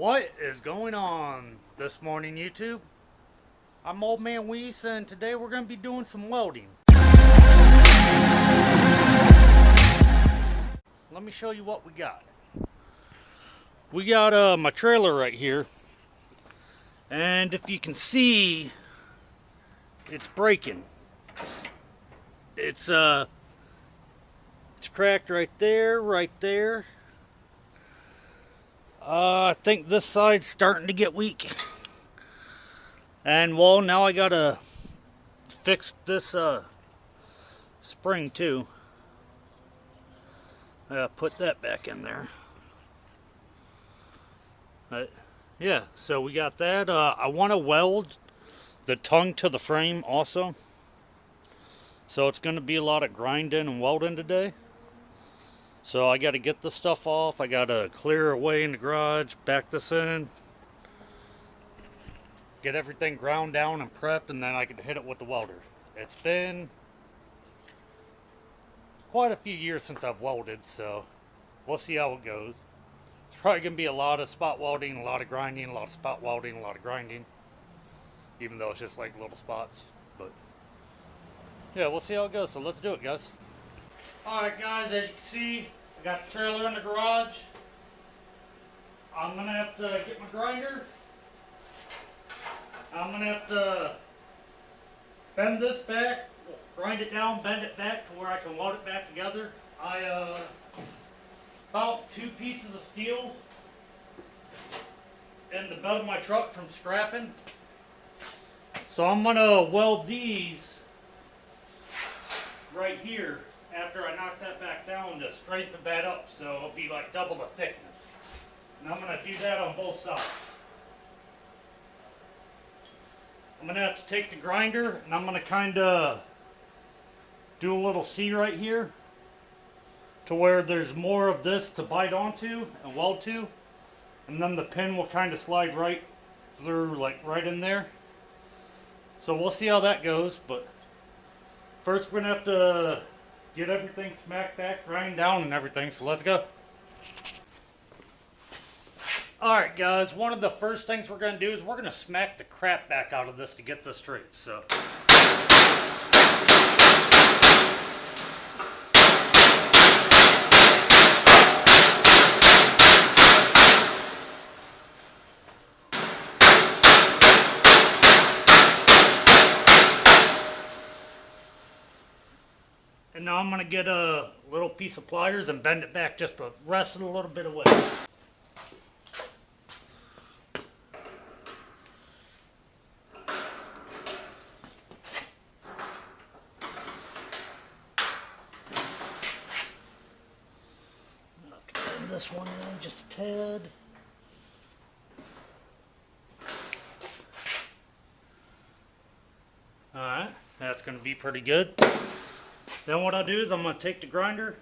What is going on this morning, YouTube? I'm Old Man Weiss, and today we're going to be doing some welding. Let me show you what we got. We got my trailer right here, and if you can see, it's breaking. It's cracked right there. I think this side's starting to get weak. And well, now I gotta fix this spring too. Put that back in there. Yeah, so we got that. I want to weld the tongue to the frame also. So it's going to be a lot of grinding and welding today. So I got to get this stuff off. I got to clear away in the garage, back this in, get everything ground down and prepped, and then I can hit it with the welder. It's been quite a few years since I've welded, so we'll see how it goes. It's probably going to be a lot of spot welding, a lot of grinding, a lot of spot welding, a lot of grinding, even though it's just like little spots. But yeah, we'll see how it goes, so let's do it, guys. Alright guys, as you can see, I got the trailer in the garage. I'm going to have to get my grinder. I'm going to have to bend this back, grind it down, bend it back to where I can weld it back together. I about 2 pieces of steel in the bed of my truck from scrapping. So I'm going to weld these right here after I knock that back down to strengthen that up, so it'll be like double the thickness. And I'm going to do that on both sides. I'm going to have to take the grinder and I'm going to kind of do a little C right here to where there's more of this to bite onto and weld to, and then the pin will kind of slide right through, like right in there. So we'll see how that goes, but first we're going to have to get everything smacked back, grind down and everything, so let's go. Alright guys, one of the first things we're going to do is we're going to smack the crap back out of this to get this straight. So and now I'm going to get a little piece of pliers and bend it back just to rest it a little bit away. This one in just a tad. Alright, that's going to be pretty good. Then what I'll do is I'm going to take the grinder.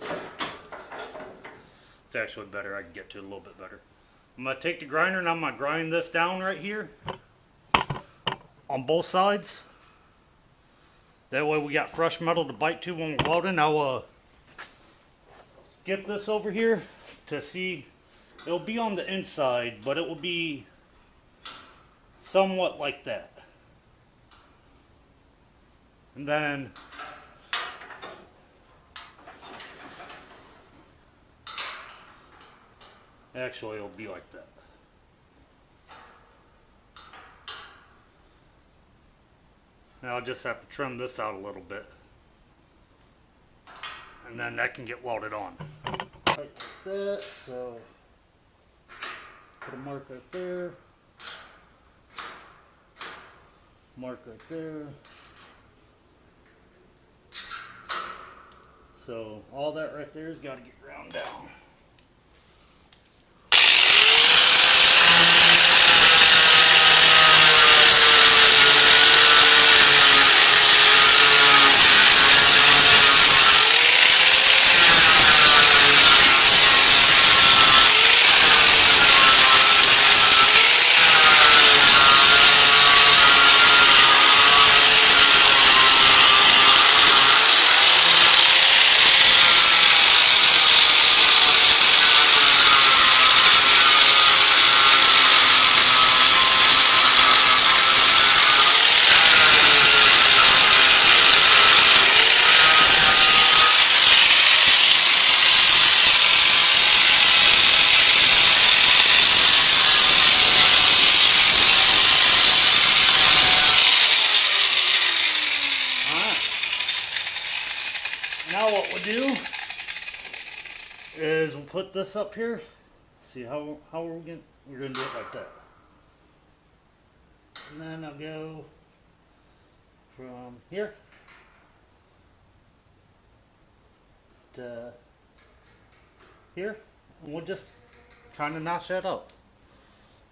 It's actually better, I can get to it a little bit better. I'm going to take the grinder and I'm going to grind this down right here on both sides. That way we got fresh metal to bite to when we're welding. I'll get this over here to see. It'll be on the inside, but it will be somewhat like that. And then actually it'll be like that. Now I'll just have to trim this out a little bit, and then that can get welded on. Like that, so put a mark right there, mark right there. So all that right there has got to get ground down. Now what we'll do is we'll put this up here. See how we're gonna do it like that. And then I'll go from here to here, and we'll just kind of notch that up.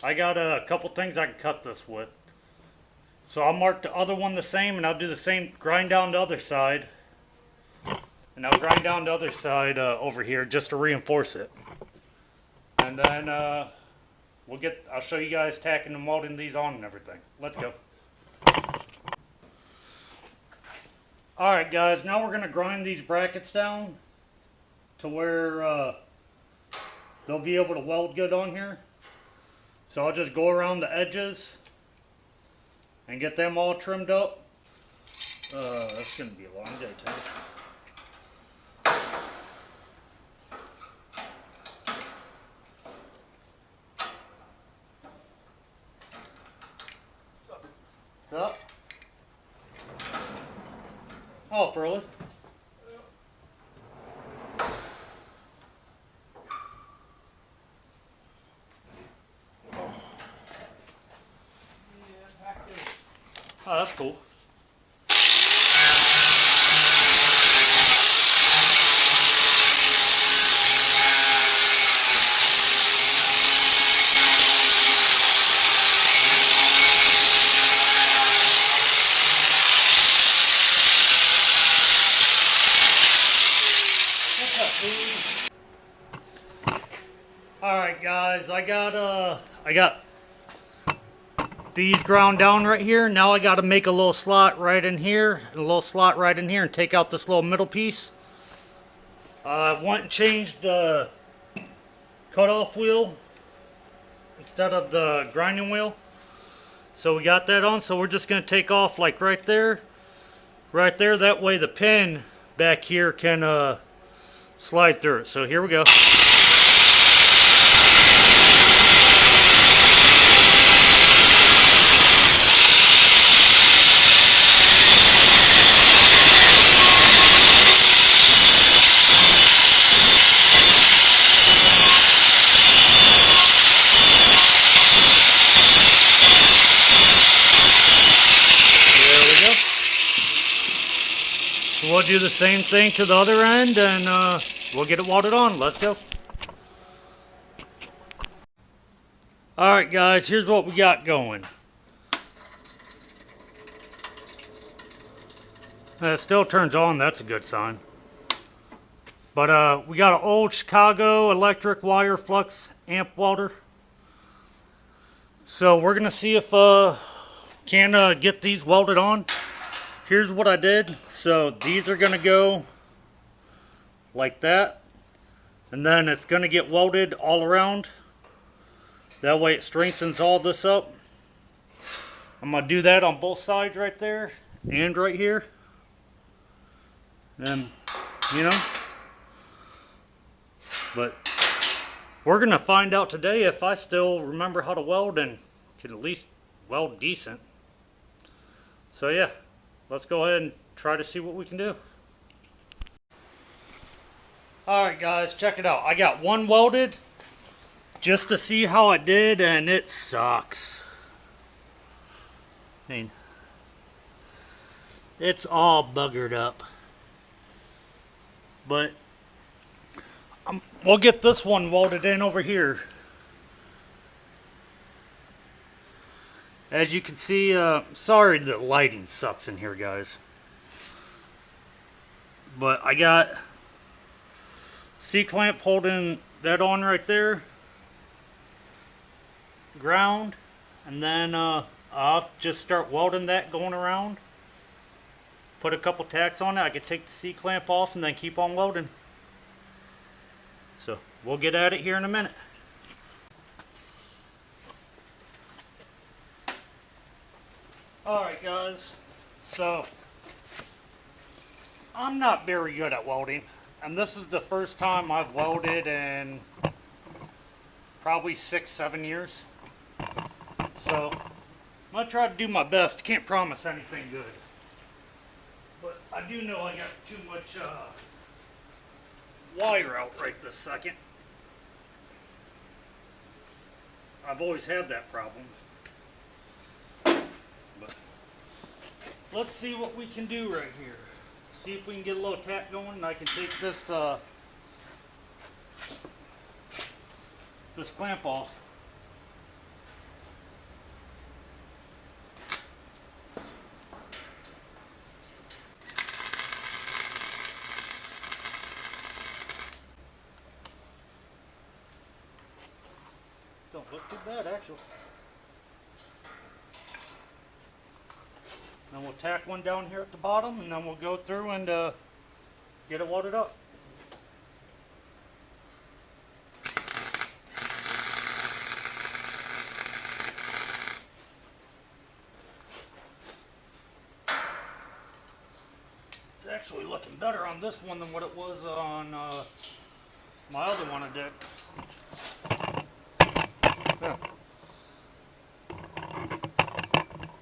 I got a couple things I can cut this with. So I'll mark the other one the same, and I'll do the same, grind down the other side. And I'll grind down the other side over here just to reinforce it. And then I'll show you guys tacking and welding these on and everything. Let's go. Alright guys, now we're going to grind these brackets down to where they'll be able to weld good on here. So I'll just go around the edges and get them all trimmed up. That's going to be a long day too. What's up? Oh, Furley. Oh, that's cool. Alright guys, I got these ground down right here. Now I got to make a little slot right in here, and a little slot right in here, and take out this little middle piece. I went and changed the cutoff wheel instead of the grinding wheel. So we got that on, so we're just going to take off like right there. That way the pin back here can slide through it. So here we go. We'll do the same thing to the other end, and we'll get it welded on. Let's go. Alright guys, here's what we got going. It still turns on, that's a good sign. But we got an old Chicago electric wire flux amp welder. So we're going to see if can get these welded on. Here's what I did. So these are going to go like that, and then it's going to get welded all around. That way it strengthens all this up. I'm going to do that on both sides right there and right here. And you know, but we're going to find out today if I still remember how to weld and can at least weld decent. So yeah, let's go ahead and try to see what we can do. Alright guys, check it out. I got one welded just to see how I did, and it sucks. I mean, it's all buggered up. But we'll get this one welded in over here. As you can see, sorry the lighting sucks in here, guys. But I got C-clamp holding that on right there. Ground. And then I'll just start welding that going around. Put a couple tacks on it. I could take the C-clamp off and then keep on welding. So we'll get at it here in a minute. Alright guys, so I'm not very good at welding, and this is the first time I've welded in probably 6-7 years. So I'm going to try to do my best. Can't promise anything good, but I do know I got too much wire out right this second. I've always had that problem. But let's see what we can do right here. See if we can get a little tack going, and I can take this this clamp off. Don't look too bad, actually. Then we'll tack one down here at the bottom, and then we'll go through and get it welded up. It's actually looking better on this one than what it was on my other one I did. Yeah.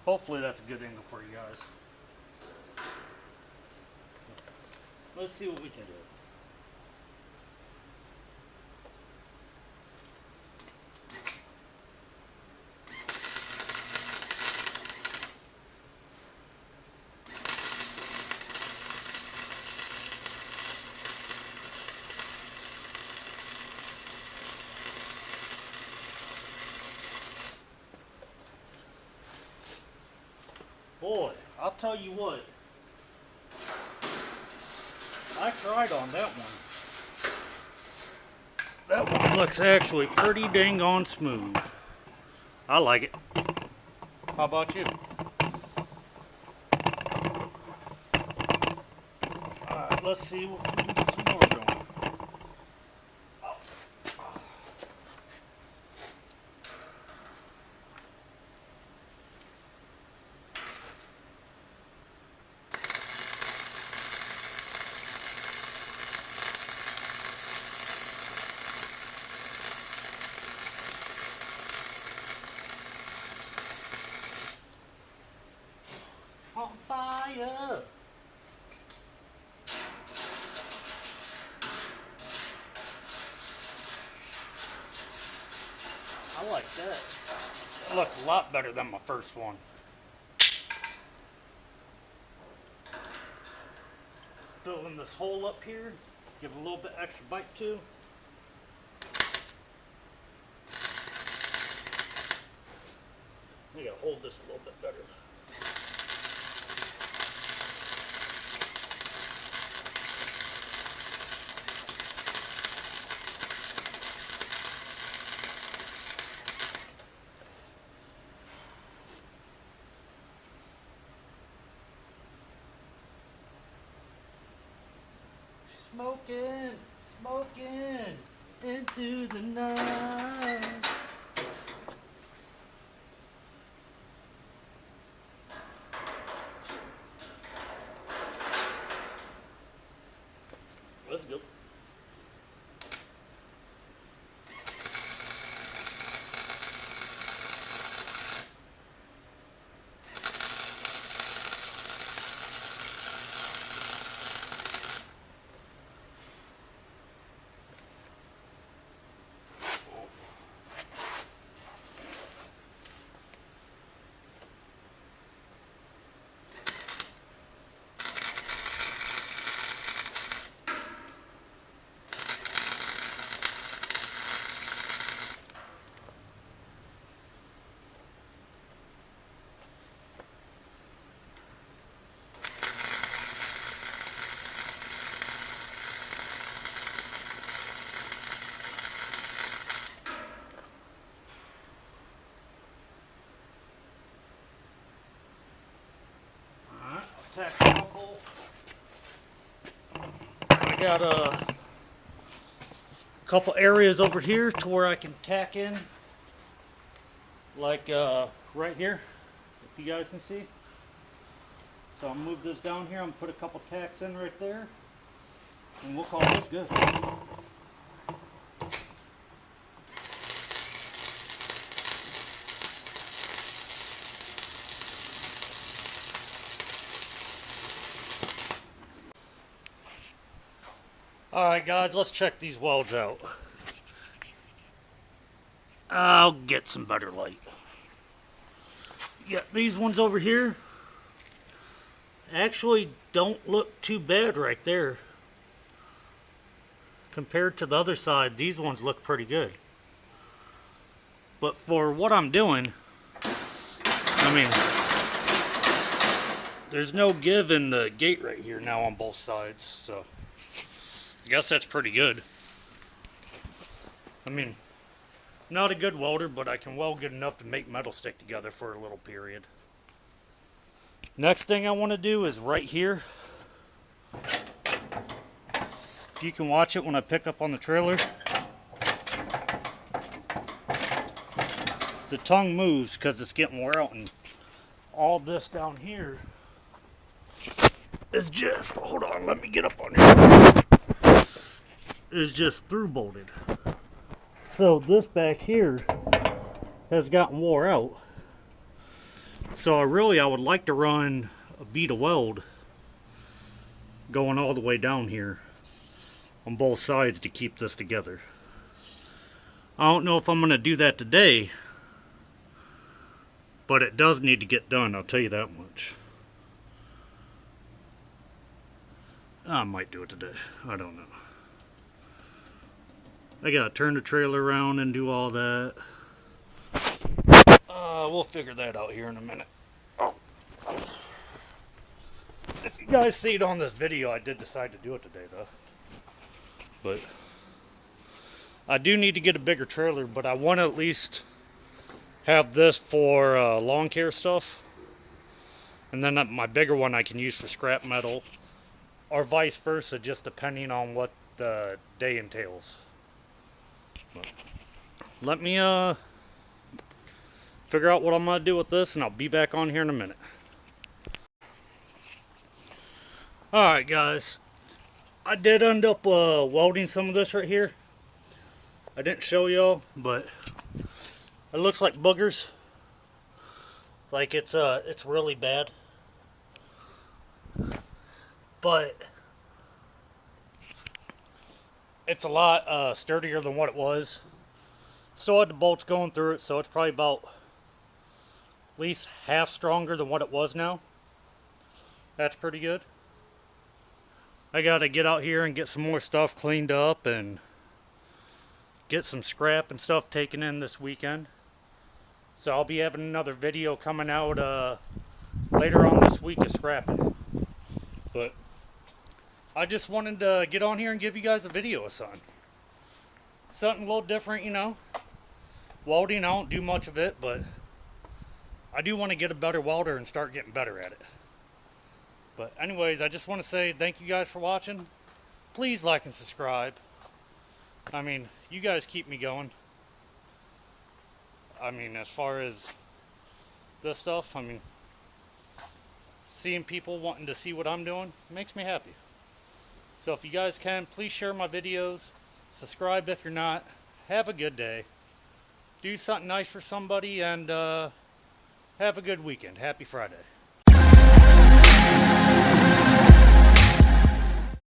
Hopefully that's a good angle for you guys. Let's see what we can do. Boy, I'll tell you what, I tried on that one. That one looks actually pretty dang on smooth. I like it. How about you? Alright, let's see if we can get some more going. On fire! I like that. That looks a lot better than my first one. Fill in this hole up here, give it a little bit extra bite too. We gotta hold this a little bit better. Smoking, smoking into the night. Let's go. Tack a I got a couple areas over here to where I can tack in, like right here, if you guys can see. So I'll move this down here. I'm gonna put a couple tacks in right there, and we'll call this good. Alright guys, let's check these welds out. I'll get some better light. Yeah, these ones over here actually don't look too bad right there. Compared to the other side, these ones look pretty good. But for what I'm doing, I mean, there's no give in the gate right here now on both sides, so I guess that's pretty good. I mean, not a good welder, but I can weld good enough to make metal stick together for a little period. Next thing I want to do is right here. If you can watch it when I pick up on the trailer, the tongue moves because it's getting wore out, and all this down here is just, hold on, let me get up on here, is just through bolted. So this back here has gotten wore out. So I would like to run a bead of weld going all the way down here on both sides to keep this together. I don't know if I'm going to do that today, but it does need to get done, I'll tell you that much. I might do it today, I don't know. I gotta turn the trailer around and do all that. We'll figure that out here in a minute. Oh. If you guys see it on this video, I did decide to do it today though. But I do need to get a bigger trailer, but I want to at least have this for lawn care stuff. And then my bigger one I can use for scrap metal, or vice versa, just depending on what the day entails. But let me figure out what I'm going to do with this, and I'll be back on here in a minute. Alright guys, I did end up welding some of this right here. I didn't show y'all, but it looks like boogers. Like it's really bad. But it's a lot sturdier than what it was. Still had the bolts going through it, so it's probably about at least half stronger than what it was now. That's pretty good. I gotta get out here and get some more stuff cleaned up and get some scrap and stuff taken in this weekend. So I'll be having another video coming out later on this week of scrapping. But I just wanted to get on here and give you guys a video of something. Something a little different, you know. Welding, I don't do much of it, but I do want to get a better welder and start getting better at it. But anyways, I just want to say thank you guys for watching. Please like and subscribe. I mean, you guys keep me going. I mean, as far as this stuff, I mean, seeing people wanting to see what I'm doing makes me happy. So if you guys can, please share my videos. Subscribe if you're not. Have a good day. Do something nice for somebody, and have a good weekend. Happy Friday.